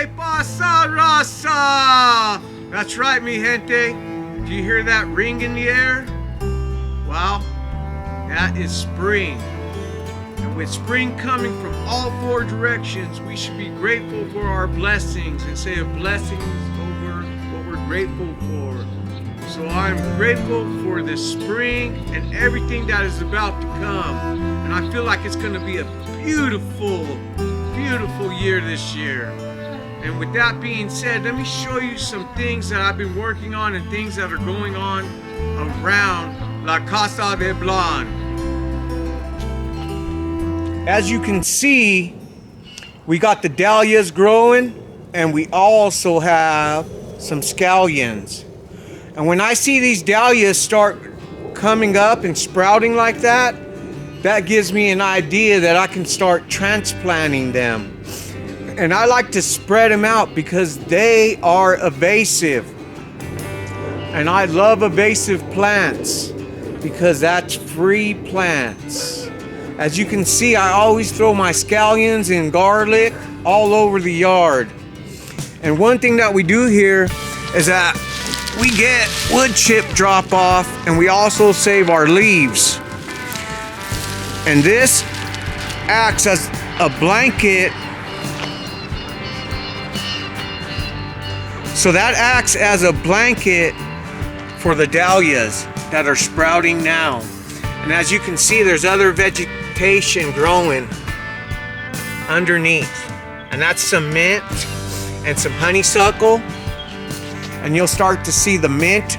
Que pasa, raza? That's right, mi gente. Do you hear that ring in the air? Well, that is spring. And with spring coming from all four directions, we should be grateful for our blessings and say a blessings over what we're grateful for. So I'm grateful for this spring and everything that is about to come. And I feel like it's going to be a beautiful, beautiful year this year. And with that being said, let me show you some things that I've been working on and things that are going on around La Casa de Blan. As you can see, we got the dahlias growing, and we also have some scallions. And when I see these dahlias start coming up and sprouting like that, that gives me an idea that I can start transplanting them. And I like to spread them out because they are invasive. And I love invasive plants because that's free plants. As you can see, I always throw my scallions and garlic all over the yard. And one thing that we do here is that we get wood chip drop off, and we also save our leaves. And this acts as a blanket. So that acts as a blanket for the dahlias that are sprouting now. And as you can see, there's other vegetation growing underneath. And that's some mint and some honeysuckle. And you'll start to see the mint,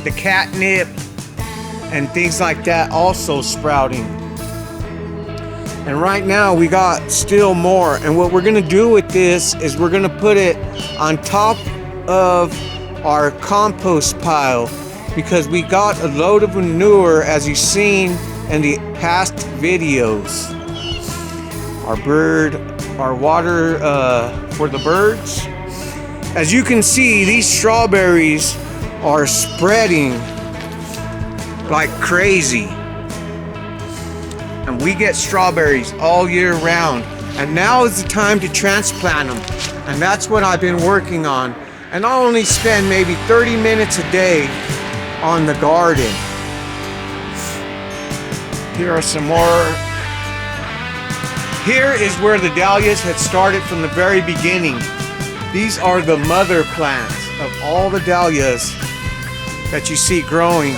the catnip, and things like that also sprouting. And right now we got still more. And what we're gonna do with this is we're gonna put it on top of our compost pile, because we got a load of manure, as you've seen in the past videos. Our water for the birds. As you can see, these strawberries are spreading like crazy. And we get strawberries all year round. And now is the time to transplant them. And that's what I've been working on. And I only spend maybe 30 minutes a day on the garden. Here are some more. Here is where the dahlias had started from the very beginning. These are the mother plants of all the dahlias that you see growing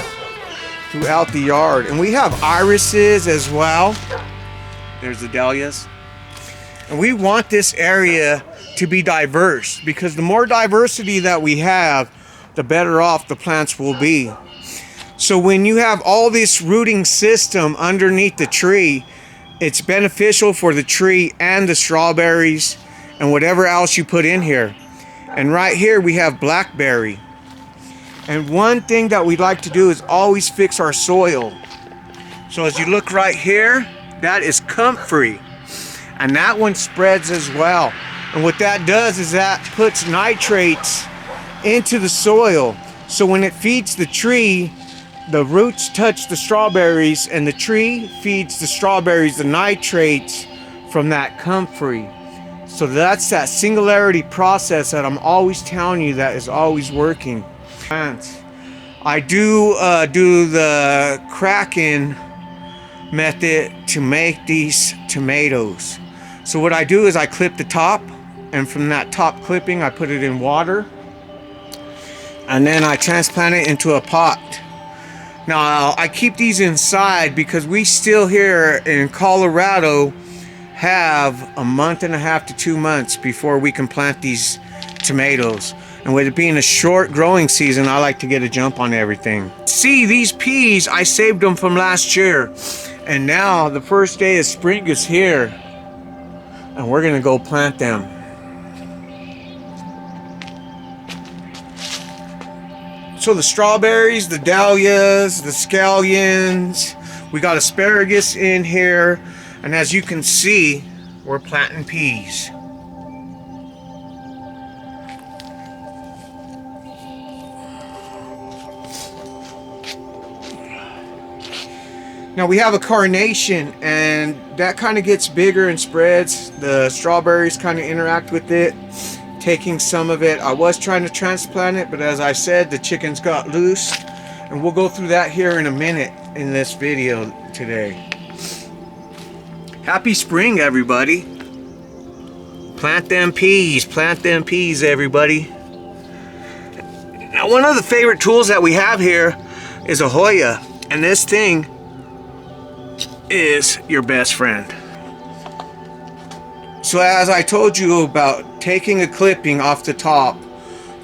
throughout the yard. And we have irises as well. There's the dahlias. And we want this area to be diverse, because the more diversity that we have, the better off the plants will be. So when you have all this rooting system underneath the tree, it's beneficial for the tree and the strawberries and whatever else you put in here. And right here we have blackberry. And one thing that we like to do is always fix our soil. So as you look right here, that is comfrey. And that one spreads as well. And what that does is that puts nitrates into the soil. So when it feeds the tree, the roots touch the strawberries, and the tree feeds the strawberries the nitrates from that comfrey. So that's that singularity process that I'm always telling you that is always working. I do the cracking method to make these tomatoes. So what I do is I clip the top, and from that top clipping I put it in water, and then I transplant it into a pot. Now I keep these inside because we still here in Colorado have a month and a half to 2 months before we can plant these tomatoes. And with it being a short growing season, I like to get a jump on everything. See, these peas, I saved them from last year. And now the first day of spring is here. And we're gonna go plant them. So the strawberries, the dahlias, the scallions, we got asparagus in here. And as you can see, we're planting peas. Now we have a carnation, and that kind of gets bigger and spreads. The strawberries kind of interact with it, taking some of it. I was trying to transplant it, but as I said, the chickens got loose, and we'll go through that here in a minute in this video today. Happy spring, everybody. Plant them peas, everybody. Now, one of the favorite tools that we have here is a Hoya, and this thing is your best friend. So as I told you about taking a clipping off the top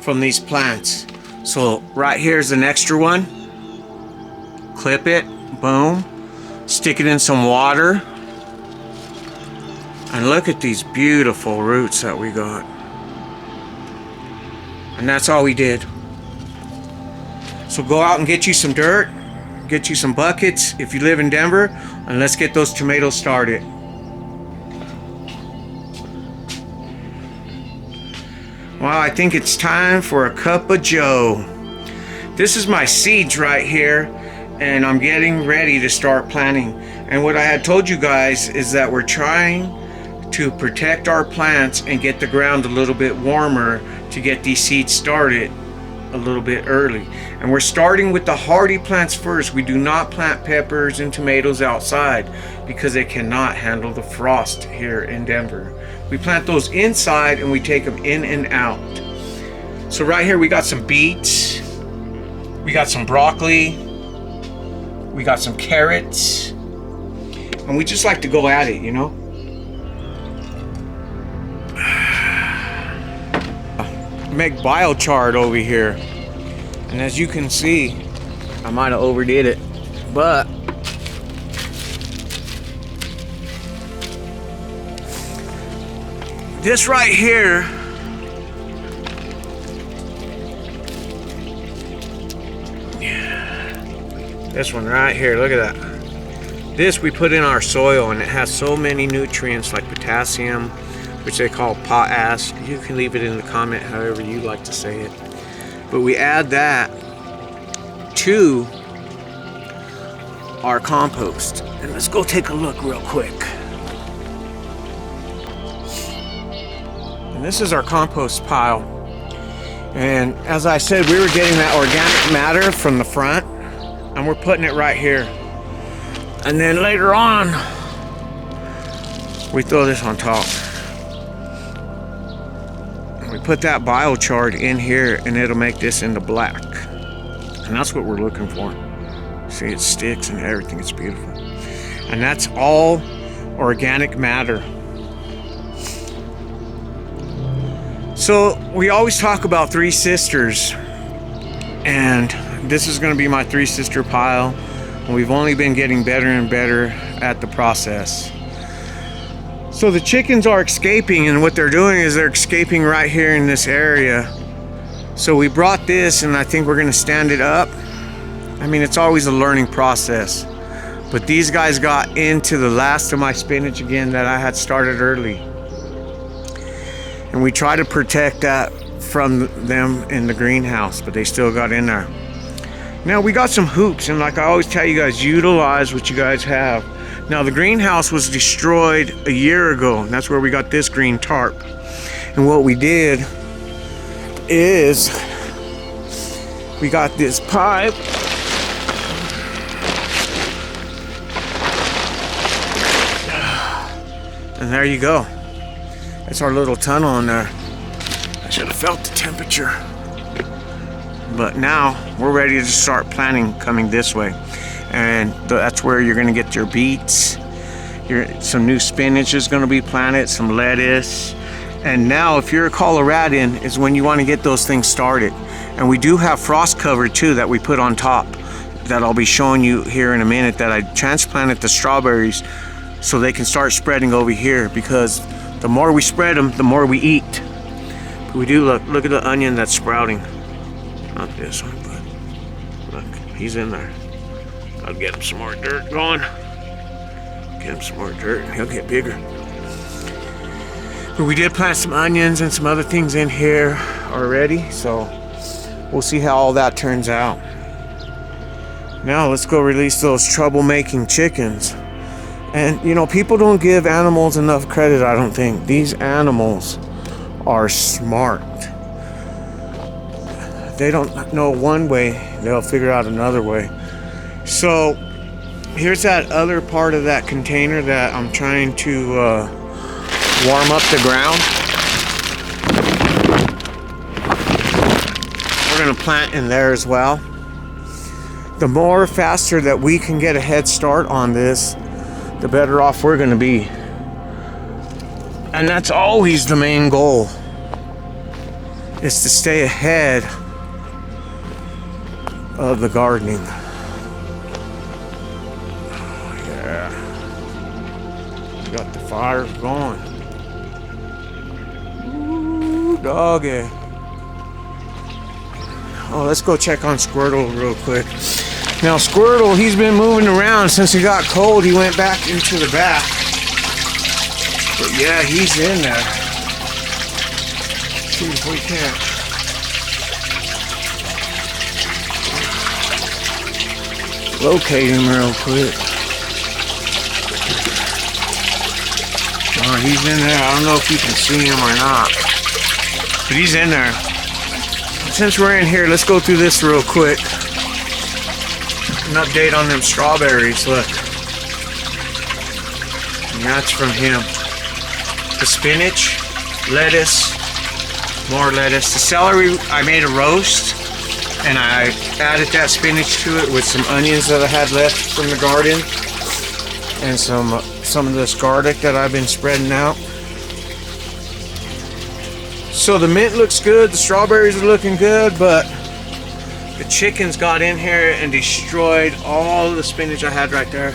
from these plants. So right here's an extra one. Clip it, boom. Stick it in some water. And look at these beautiful roots that we got. And that's all we did. So go out and get you some dirt, get you some buckets if you live in Denver, and let's get those tomatoes started. Well, I think it's time for a cup of joe. This is my seeds right here, and I'm getting ready to start planting. And what I had told you guys is that we're trying to protect our plants and get the ground a little bit warmer to get these seeds started a little bit early. And we're starting with the hardy plants first. We do not plant peppers and tomatoes outside because they cannot handle the frost here in Denver. We plant those inside and we take them in and out. So right here we got some beets, we got some broccoli, we got some carrots, and we just like to go at it, you know. Make biochar over here, and as you can see, I might have overdid it, but this right here this one right here, look at that. This we put in our soil, and it has so many nutrients like potassium, which they call potash. You can leave it in the comment however you like to say it. But we add that to our compost. And let's go take a look real quick. And this is our compost pile. And as I said, we were getting that organic matter from the front, and we're putting it right here. And then later on, we throw this on top. We put that biochar in here, and it'll make this into black. And that's what we're looking for. See, it sticks and everything. It's beautiful. And that's all organic matter. So we always talk about three sisters, and this is going to be my three sister pile. And we've only been getting better and better at the process. So the chickens are escaping, and what they're doing is they're escaping right here in this area. So we brought this, and I think we're going to stand it up. I mean, it's always a learning process. But these guys got into the last of my spinach again that I had started early. And we try to protect that from them in the greenhouse, but they still got in there. Now we got some hoops, and like I always tell you guys, utilize what you guys have. Now the greenhouse was destroyed a year ago, and that's where we got this green tarp. And what we did is we got this pipe, and there you go. That's our little tunnel in there. I should have felt the temperature. But now we're ready to start planting coming this way. And that's where you're gonna get your beets. Some new spinach is gonna be planted, some lettuce. And now if you're a Coloradan is when you wanna get those things started. And we do have frost cover too that we put on top that I'll be showing you here in a minute, that I transplanted the strawberries so they can start spreading over here, because the more we spread them, the more we eat. But we do look at the onion that's sprouting. Not this one, but look, he's in there. I'll get him some more dirt going. Get him some more dirt and he'll get bigger. But we did plant some onions and some other things in here already, so we'll see how all that turns out. Now let's go release those troublemaking chickens. And you know, people don't give animals enough credit, I don't think. These animals are smart. They don't know one way, they'll figure out another way. So here's that other part of that container that I'm trying to warm up the ground. We're gonna plant in there as well. The more faster that we can get a head start on this, the better off we're gonna be. And that's always the main goal, is to stay ahead of the gardening. Yeah. Got the fire going. Ooh, doggy. Oh, let's go check on Squirtle real quick. Now Squirtle, he's been moving around since he got cold. He went back into the bath. But yeah, he's in there. Let's see if we can locate him real quick. Oh, he's in there. I don't know if you can see him or not, but he's in there. Since we're in here, let's go through this real quick. An update on them strawberries. Look, and that's from him. The spinach, lettuce, more lettuce. The celery, I made a roast, and I added that spinach to it with some onions that I had left from the garden, and some of this garlic that I've been spreading out. So the mint looks good, the strawberries are looking good, but the chickens got in here and destroyed all the spinach I had right there.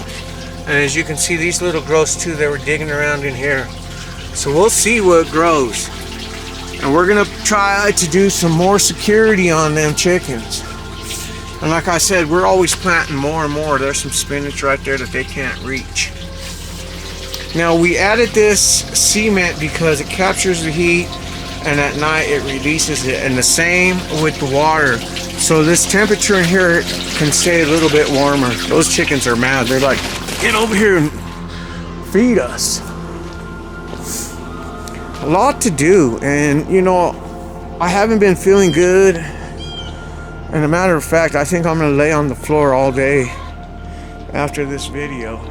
And as you can see, these little growths too, they were digging around in here. So we'll see what grows. And we're gonna try to do some more security on them chickens. And like I said, we're always planting more and more. There's some spinach right there that they can't reach. Now we added this cement because it captures the heat, and at night it releases it, and the same with the water. So this temperature in here can stay a little bit warmer. Those chickens are mad. They're like, get over here and feed us. A lot to do, and you know, I haven't been feeling good. And a matter of fact, I think I'm gonna lay on the floor all day after this video.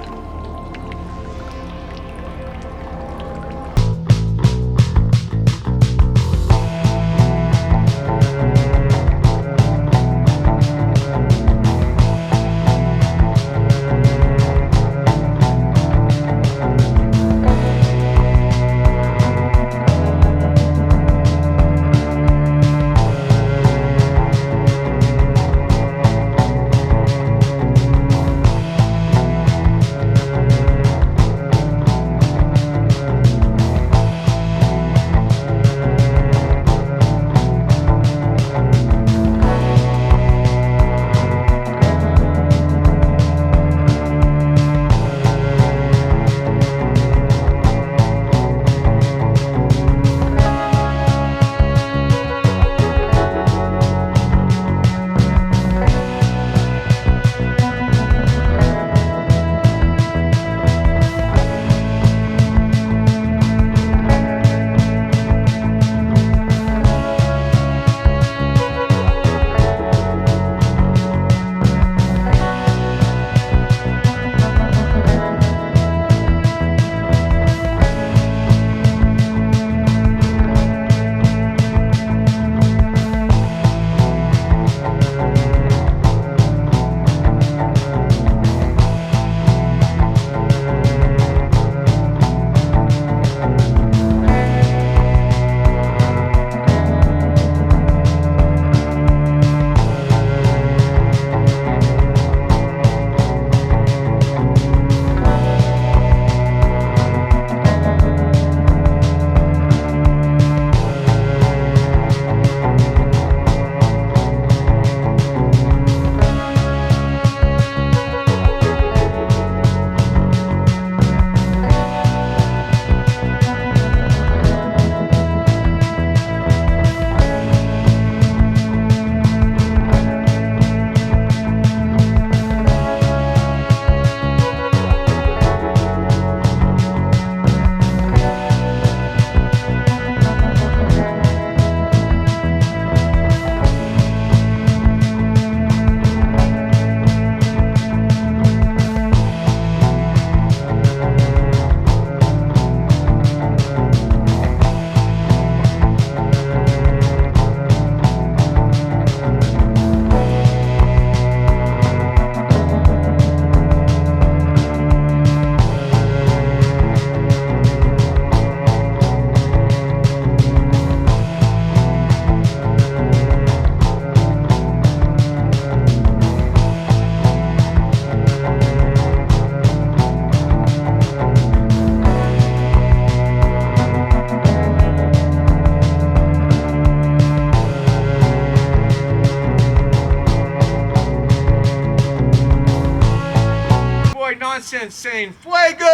saying, Fuego!